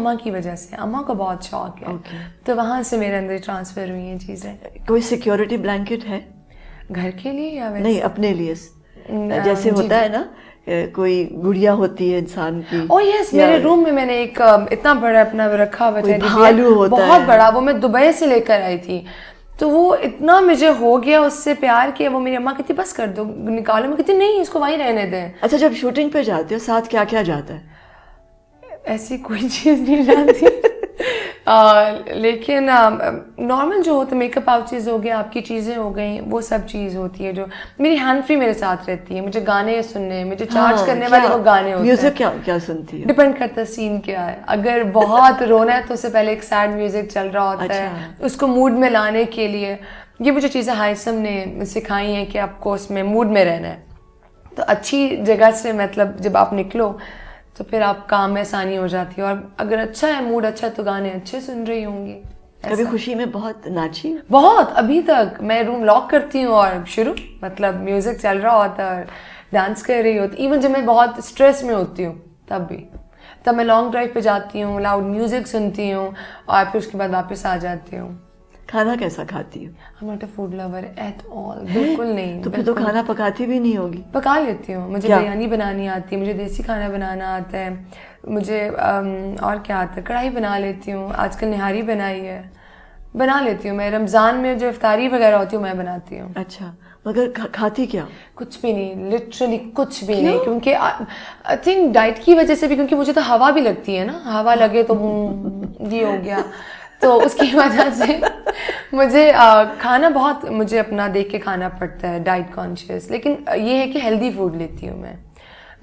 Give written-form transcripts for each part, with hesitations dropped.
अम्मा की वजह से, अम्मा को बहुत शौक है। तो वहाँ से मेरे अंदर ट्रांसफ़र हुई हैं चीज़ें। कोई सिक्योरिटी ब्लैंकेट है घर के लिए या वैसे? नहीं, अपने लिए, जैसे होता है ना कोई गुड़िया होती है इंसान की। ओह यस, मेरे रूम में मैंने एक इतना बड़ा अपना रखा हुआ था, भालू होता है बहुत बड़ा, वो मैं दुबई से लेकर आई थी। तो वो इतना मुझे हो गया उससे प्यार कि वो मेरी अम्मा कहती बस कर दो, निकालो। मैं कहती नहीं, इसको वहीं रहने दें। अच्छा, जब शूटिंग पे जाते हो साथ क्या क्या जाता है? ऐसी कोई चीज़ नहीं जानती लेकिन नॉर्मल जो होता है, मेकअप पाउचेस हो गए, आपकी चीज़ें हो गई, वो सब चीज़ होती है जो मेरी हैंड फ्री मेरे साथ रहती है। मुझे गाने सुनने, मुझे चार्ज करने वाले वो गाने होते हैं। म्यूजिक क्या क्या सुनती है? डिपेंड करता है सीन क्या है। अगर बहुत रोना है तो उससे पहले एक सैड म्यूजिक चल रहा होता है, उसको मूड में लाने के लिए। ये मुझे चीज़ें हाइसम ने सिखाई हैं कि आपको उसमें मूड में रहना है। तो अच्छी जगह से मतलब जब आप निकलो तो फिर आप काम में आसानी हो जाती है। और अगर अच्छा है, मूड अच्छा है, तो गाने अच्छे सुन रही होंगी। कभी खुशी में बहुत नाची? बहुत, अभी तक मैं रूम लॉक करती हूँ और शुरू मतलब म्यूजिक चल रहा होता है, डांस कर रही होती। इवन जब मैं बहुत स्ट्रेस में होती हूँ तब मैं लॉन्ग ड्राइव पे जाती हूँ, लाउड म्यूजिक सुनती हूँ और फिर उसके बाद वापस आ जाती हूँ। खाना कैसा खाती हो? I'm not a food lover at all, बिल्कुल नहीं। तो फिर तो खाना पकाती भी नहीं होगी? पका लेती हूँ, मुझे बिरयानी बनानी आती है, मुझे देसी खाना बनाना आता है, मुझे और क्या आता है, कढ़ाई बना लेती हूँ, आजकल निहारी बनाई है, बना लेती हूँ मैं। रमज़ान में जो इफ्तारी वगैरह होती है मैं बनाती हूँ। अच्छा, मगर खाती क्या? कुछ भी नहीं, लिटरली कुछ भी नहीं, क्योंकि आई थिंक डाइट की वजह से भी, क्योंकि मुझे तो हवा भी लगती है ना, हवा लगे तो ये हो गया, तो उसकी वजह से मुझे खाना बहुत मुझे अपना देख के खाना पड़ता है, डाइट कॉन्शियस। लेकिन ये है कि हेल्दी फूड लेती हूँ मैं।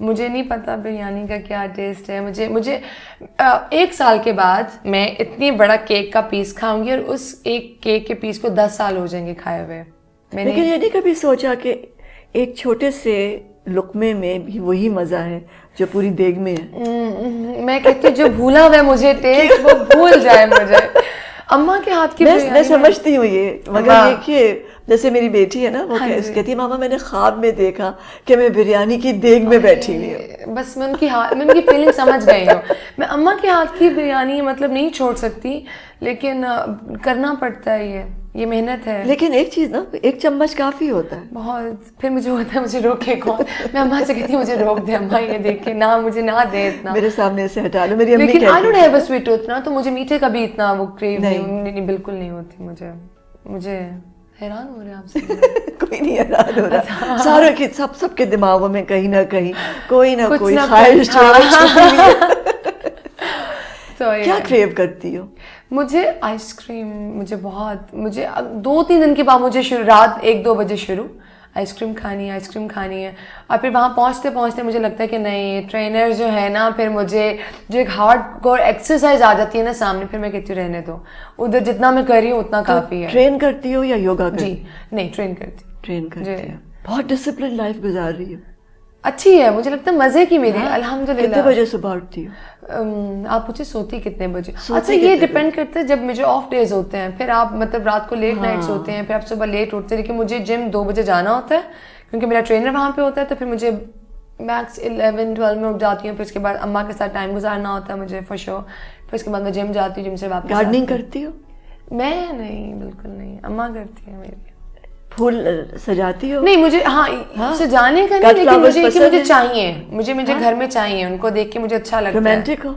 मुझे नहीं पता बिरयानी का क्या टेस्ट है। मुझे 1 साल के बाद मैं इतनी बड़ा केक का पीस खाऊंगी और उस एक केक के पीस को 10 साल हो जाएंगे खाए हुए। लेकिन ये नहीं कभी सोचा कि एक छोटे से लुकमे में भी वही मज़ा है जो पूरी देग में है? मैं कहती हूँ जो भूला हुआ मुझे टेस्ट वो भूल जाए मुझे। अम्मा के हाथ की मैं समझती हूँ ये, मगर देखिए जैसे मेरी बेटी है ना, वो कहती है मामा मैंने ख्वाब में देखा कि मैं बिरयानी की देग में बैठी हुई हूँ। बस मैं उनकी फीलिंग समझ गई हूँ। मैं अम्मा के हाथ की बिरयानी मतलब नहीं छोड़ सकती, लेकिन करना पड़ता है, ये मेहनत है। लेकिन एक चीज़ ना, 1 चम्मच काफ़ी होता है बहुत। फिर मुझे होता है मुझे रोके कौन। मैं अम्मा से कहती हूँ मुझे रोक दे अम्मा, ये देख के ना, मुझे ना दे इतना, मेरे सामने से हटा लो। मेरी अम्मी लेकिन I don't have a sweet tooth ना, तो मुझे मीठे का भी इतना वो क्रेव नहीं बिल्कुल नहीं होती मुझे। हैरान हो रहे हैं आपसे? कोई नहीं हैरान हो रहा। सारे के सबके दिमागों में कहीं ना कहीं कोई ना कोई ख्वाहिश छुपी है। तो क्या क्रेव करती हो? मुझे आइसक्रीम, मुझे 2-3 दिन के बाद मुझे रात 1-2 बजे शुरू आइसक्रीम खानी है। और फिर वहाँ पहुँचते पहुँचते मुझे लगता है कि नहीं, ट्रेनर जो है ना, फिर मुझे जो एक हार्डकोर एक्सरसाइज आ जाती है ना सामने, फिर मैं कहती हूँ रहने दो, उधर जितना मैं कर रही हूँ उतना काफ़ी है। ट्रेन करती हो या योगा करती? जी नहीं, ट्रेन करती हूँ। बहुत डिसिप्लिन लाइफ गुजार रही हो। अच्छी है, मुझे लगता है मजे की मेरी, अल्हम्दुलिल्लाह। कितने बजे सुबह उठती हो? आप मुझे सोती कितने बजे? अच्छा, ये डिपेंड करता है, जब मुझे ऑफ डेज होते हैं फिर आप मतलब रात को लेट नाइट्स होते हैं, फिर आप सुबह लेट उठते हैं। लेकिन मुझे जिम 2 बजे जाना होता है क्योंकि मेरा ट्रेनर वहाँ पे होता है, तो फिर मुझे मैक्स 11-12 में उठ जाती हूँ। फिर उसके बाद अम्मा के साथ टाइम गुजारना होता है मुझे फॉर श्योर। फिर उसके बाद मैं जिम जाती हूँ, जिम से वापस। गार्डनिंग करती हो? मैं नहीं, बिल्कुल नहीं, अम्मा करती है मेरी। फूल सजाती हो? नहीं, मुझे सजाने का नहीं, लेकिन मुझे चाहिए, मुझे घर में चाहिए, उनको देख के मुझे अच्छा लगता है। रोमांटिक हो?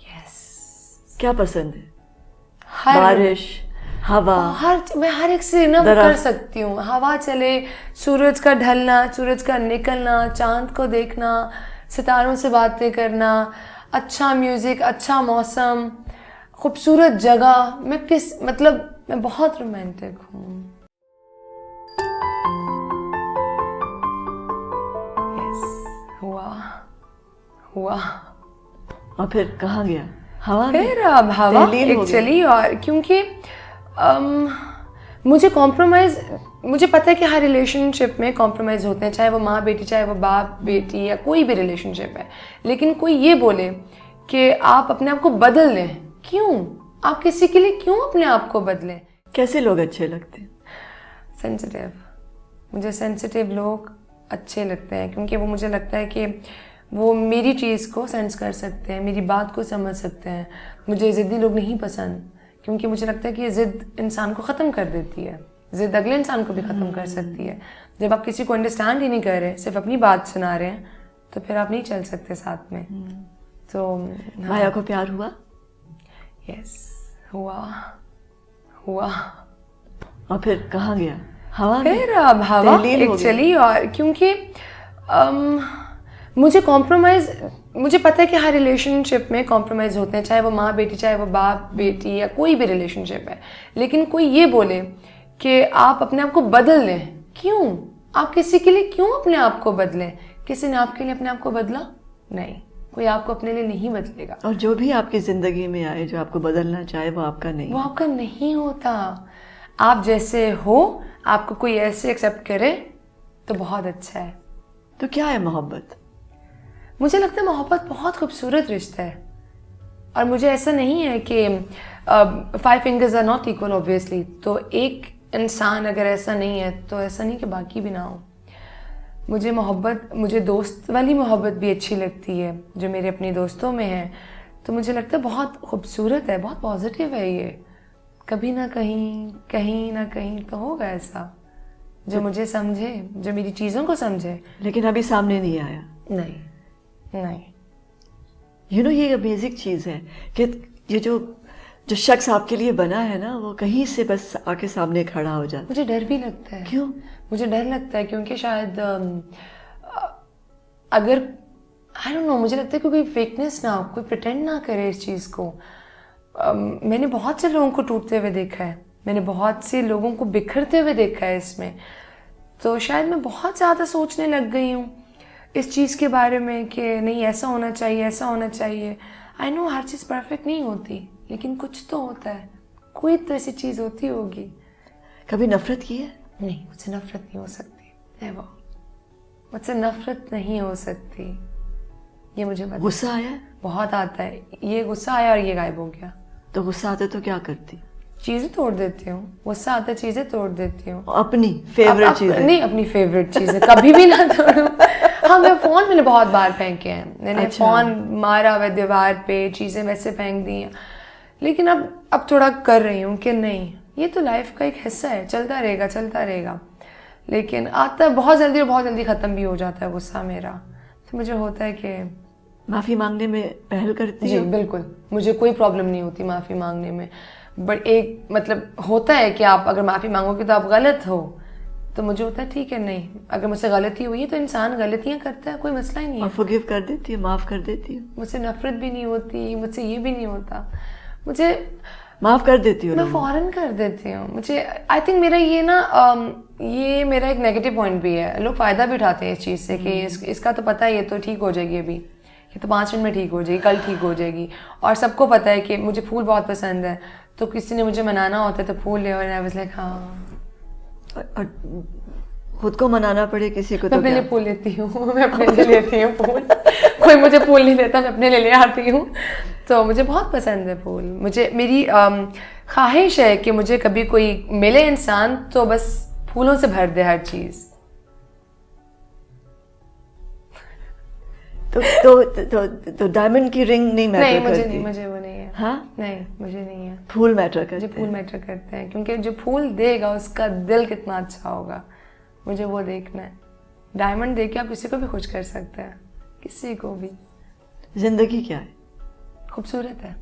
यस। क्या पसंद है? बारिश, हवा? मैं हर एक से ना कर सकती हूँ। हवा चले, सूरज का ढलना, सूरज का निकलना, चांद को देखना, सितारों से बातें करना, अच्छा म्यूजिक, अच्छा मौसम, खूबसूरत जगह। मैं बहुत रोमांटिक हूँ। हुआ और फिर कहाँ गया? हवा? फिर अब हवा एक चली। और क्योंकि मुझे पता है कि हर रिलेशनशिप में कॉम्प्रोमाइज़ होते हैं, चाहे वो माँ बेटी, चाहे वो बाप बेटी, या कोई भी रिलेशनशिप है। लेकिन कोई ये बोले कि आप अपने आप को बदल लें, क्यों? आप किसी के लिए क्यों अपने आप को बदलें? कैसे लोग अच्छे लगते हैं? सेंसिटिव। मुझे सेंसिटिव लोग अच्छे लगते हैं, क्योंकि वो मुझे लगता है कि वो मेरी चीज़ को सेंस कर सकते हैं, मेरी बात को समझ सकते हैं। मुझे ज़िद्दी लोग नहीं पसंद, क्योंकि मुझे लगता है कि ये ज़िद इंसान को ख़त्म कर देती है। ज़िद अगले इंसान को भी ख़त्म कर सकती है। जब आप किसी को अंडरस्टैंड ही नहीं कर रहे, सिर्फ अपनी बात सुना रहे हैं, तो फिर आप नहीं चल सकते साथ में। तो माया को प्यार हुआ? यस, हुआ। और फिर कहाँ गया? हवा में? फिर अब हवा एक्चुअली, और क्योंकि मुझे पता है कि हर रिलेशनशिप में कॉम्प्रोमाइज़ होते हैं, चाहे वो माँ बेटी, चाहे वो बाप बेटी, या कोई भी रिलेशनशिप है। लेकिन कोई ये बोले कि आप अपने आप को बदल लें, क्यों? आप किसी के लिए क्यों अपने आप को बदलें? किसी ने आपके लिए अपने आप को बदला? नहीं, कोई आपको अपने लिए नहीं बदलेगा। और जो भी आपकी ज़िंदगी में आए, जो आपको बदलना चाहे, वो आपका नहीं होता। आप जैसे हो, आपको कोई ऐसे एक्सेप्ट करे तो बहुत अच्छा है। तो क्या है मोहब्बत? मुझे लगता है मोहब्बत बहुत खूबसूरत रिश्ता है, और मुझे ऐसा नहीं है कि 5 fingers are not equal obviously. तो एक इंसान अगर ऐसा नहीं है तो ऐसा नहीं कि बाकी भी ना हो। मुझे दोस्त वाली मोहब्बत भी अच्छी लगती है, जो मेरे अपने दोस्तों में है। तो मुझे लगता है बहुत खूबसूरत है, बहुत पॉजिटिव है ये। कभी ना कहीं ना कहीं तो होगा ऐसा, जो मुझे समझे, जो मेरी चीज़ों को समझे। लेकिन अभी सामने नहीं आया। नहीं। ये बेसिक चीज़ है कि ये जो शख्स आपके लिए बना है ना, वो कहीं से बस आके सामने खड़ा हो जाता है। मुझे डर भी लगता है। क्यों? मुझे डर लगता है क्योंकि शायद अगर आई डोंट नो, मुझे लगता है कि कोई फेकनेस ना हो, कोई प्रिटेंड ना करे इस चीज़ को। मैंने बहुत से लोगों को टूटते हुए देखा है, मैंने बहुत से लोगों को बिखरते हुए देखा है इसमें। तो शायद मैं बहुत ज़्यादा सोचने लग गई हूँ इस चीज़ के बारे में कि नहीं ऐसा होना चाहिए, ऐसा होना चाहिए। I know her cheese perfect नहीं होती, लेकिन कुछ तो होता है, कोई तो ऐसी चीज़ होती होगी। कभी नफरत की है? नहीं, मुझसे नफरत नहीं हो सकती, नेवर। मुझसे नफरत नहीं हो सकती, ये मुझे पता। गुस्सा आया? बहुत आता है। ये गुस्सा आया और ये गायब हो गया। तो गुस्सा आता तो क्या करती? चीज़ें तोड़ देती हूँ। गुस्सा आता, चीज़ें तोड़ देती हूँ। अपनी फेवरेट चीज़ें? नहीं, अपनी फेवरेट चीज़ें कभी भी ना तोड़ूं। हाँ, मैंने बहुत बार फेंके हैं। मैंने फ़ोन मारा हुआ दीवार पे, चीज़ें वैसे फेंक दी हैं। लेकिन अब थोड़ा कर रही हूँ कि नहीं, ये तो लाइफ का एक हिस्सा है, चलता रहेगा। लेकिन आता बहुत जल्दी, और बहुत जल्दी ख़त्म भी हो जाता है गुस्सा मेरा। तो मुझे होता है कि माफ़ी मांगने में पहल करती जी, हो? बिल्कुल, मुझे कोई प्रॉब्लम नहीं होती माफ़ी मांगने में। बट एक मतलब होता है कि आप अगर माफ़ी मांगोगे तो आप गलत हो, तो मुझे होता है ठीक है, नहीं, अगर मुझसे गलती हुई है तो इंसान गलतियाँ करता है, कोई मसला ही नहीं है। और फॉरगिव कर देती है, माफ़ कर देती है? मुझसे नफरत भी नहीं होती, मुझसे ये भी नहीं होता। मुझे माफ़ कर देती हूँ? मैं फ़ौरन कर देती हूँ। मुझे आई थिंक मेरा ये ना ये मेरा एक नेगेटिव पॉइंट भी है। लोग फ़ायदा भी उठाते हैं इस चीज़ से कि इसका तो पता है ये तो ठीक हो जाएगी, अभी ये तो 5 मिनट में ठीक हो जाएगी, कल ठीक हो जाएगी। और सबको पता है कि मुझे फूल बहुत पसंद है, तो किसी ने मुझे मनाना होता है तो फूल ले, और आई वाज लाइक हाँ। और खुद को मनाना पड़े किसी को तो मैं अपने लिए फूल लेती हूँ, मैं अपने लिए लेती हूँ फूल। कोई मुझे फूल नहीं देता, मैं अपने लिए ले आती हूँ। तो मुझे बहुत पसंद है फूल। मेरी ख्वाहिश है कि मुझे कभी कोई मिले इंसान तो बस फूलों से भर दे हर चीज़। तो डायमंड की रिंग नहीं मैटर करती? नहीं, मुझे वो नहीं है। हाँ? नहीं, मुझे नहीं है। फूल मैटर करते हैं? मुझे फूल मैटर करते हैं, क्योंकि जो फूल देगा उसका दिल कितना अच्छा होगा, मुझे वो देखना है। डायमंड दे के आप किसी को भी खुश कर सकते हैं, किसी को भी। जिंदगी क्या है? खूबसूरत है,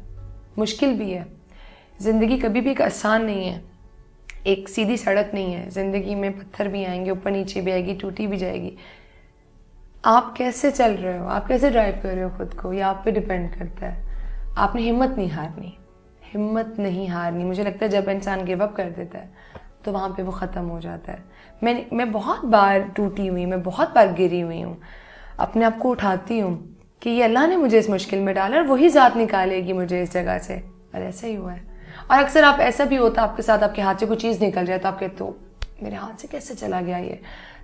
मुश्किल भी है। ज़िंदगी कभी भी एक आसान नहीं है, एक सीधी सड़क नहीं है। ज़िंदगी में पत्थर भी आएंगे, ऊपर नीचे भी आएगी, टूटी भी जाएगी। आप कैसे चल रहे हो, आप कैसे ड्राइव कर रहे हो खुद को, ये आप पे डिपेंड करता है। आपने हिम्मत नहीं हारनी। मुझे लगता है जब इंसान गिव अप कर देता है तो वहाँ पे वो ख़त्म हो जाता है। मैं बहुत बार टूटी हुई, मैं बहुत बार गिरी हुई हूँ। अपने आप को उठाती हूँ कि ये अल्लाह ने मुझे इस मुश्किल में डाला और वही ज़ात निकालेगी मुझे इस जगह से, और ऐसा ही हुआ है। और अक्सर आप ऐसा भी होता आपके साथ, आपके हाथ से कोई चीज़ निकल जाए तो आप कहते हो मेरे हाथ से कैसे चला गया ये।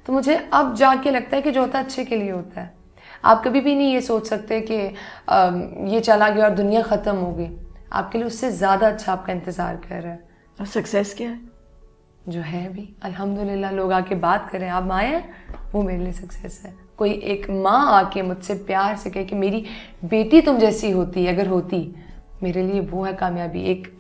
तो मुझे अब जाके लगता है कि जो होता है अच्छे के लिए होता है। आप कभी भी नहीं ये सोच सकते कि ये चला गया और दुनिया ख़त्म हो गई। आपके लिए उससे ज़्यादा अच्छा आपका इंतज़ार कर रहा है। और सक्सेस क्या है? जो है भी अल्हम्दुलिल्लाह, लोग आके बात करें, आप आए हैं, वो मेरे लिए सक्सेस है। कोई एक माँ आके मुझसे प्यार से कहे कि मेरी बेटी तुम जैसी होती अगर होती, मेरे लिए वो है कामयाबी। एक